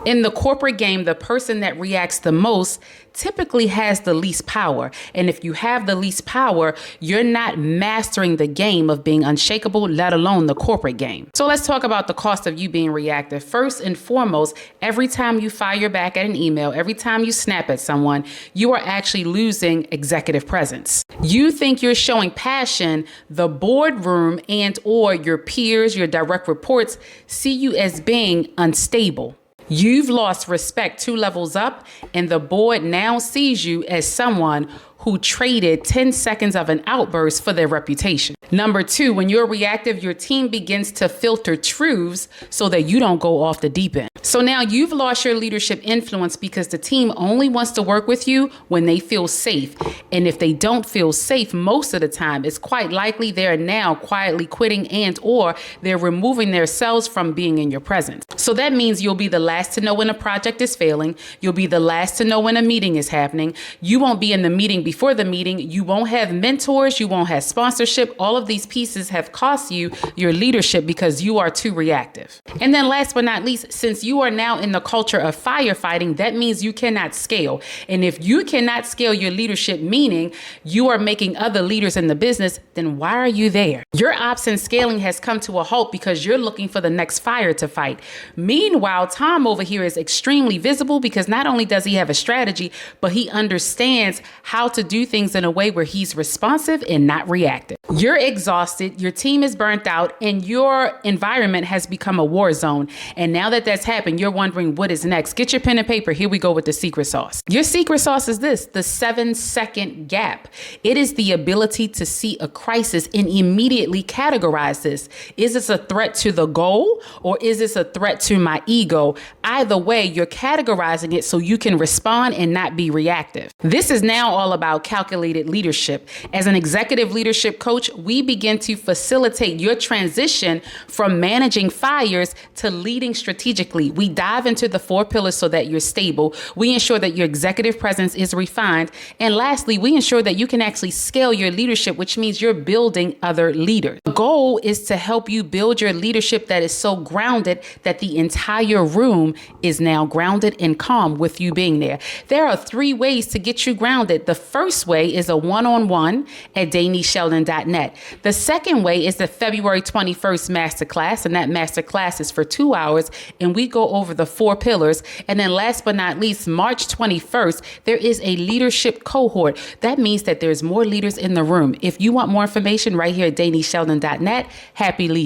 In the corporate game, the person that reacts the most typically has the least power. And if you have the least power, you're not mastering the game of being unshakable, let alone the corporate game. So let's talk about the cost of you being reactive. First and foremost, every time you fire back at an email, every time you snap at someone, you are actually losing executive presence. You think you're showing passion, the boardroom and or your peers, your direct reports see you as being unstable. You've lost respect 2 levels up, and the board now sees you as someone who traded 10 seconds of an outburst for their reputation. Number 2, when you're reactive, your team begins to filter truths so that you don't go off the deep end. So now you've lost your leadership influence because the team only wants to work with you when they feel safe. And if they don't feel safe most of the time, it's quite likely they're now quietly quitting and or they're removing themselves from being in your presence. So that means you'll be the last to know when a project is failing. You'll be the last to know when a meeting is happening. You won't be in the meeting before the meeting. You won't have mentors. You won't have sponsorship. All of these pieces have cost you your leadership because you are too reactive. And then last but not least, since you are now in the culture of firefighting, that means you cannot scale. And if you cannot scale your leadership, meaning you are making other leaders in the business, then why are you there? Your ops and scaling has come to a halt because you're looking for the next fire to fight. Meanwhile, Tom over here is extremely visible because not only does he have a strategy, but he understands how to do things in a way where he's responsive and not reactive. You're exhausted, your team is burnt out, and your environment has become a war zone. And now that that's happened, you're wondering what is next. Get your pen and paper. Here we go with the secret sauce. Your secret sauce is this, the 7-second gap. It is the ability to see a crisis and immediately categorize this. Is this a threat to the goal or is this a threat to my ego? Either way, you're categorizing it so you can respond and not be reactive. This is now all about calculated leadership. As an executive leadership coach, we begin to facilitate your transition from managing fires to leading strategically. We dive into the 4 pillars so that you're stable. We ensure that your executive presence is refined. And lastly, we ensure that you can actually scale your leadership, which means you're building other leaders. The goal is to help you build your leadership that is so grounded that the entire room is now grounded and calm with you being there. There are 3 ways to get you grounded. The first way is a one-on-one at DanieSheldon.net. The second way is the February 21st masterclass, and that masterclass is for 2 hours, and we go over the 4 pillars. And then last but not least, March 21st, there is a leadership cohort. That means that there's more leaders in the room. If you want more information right here at DanieSheldon.net, happy leading.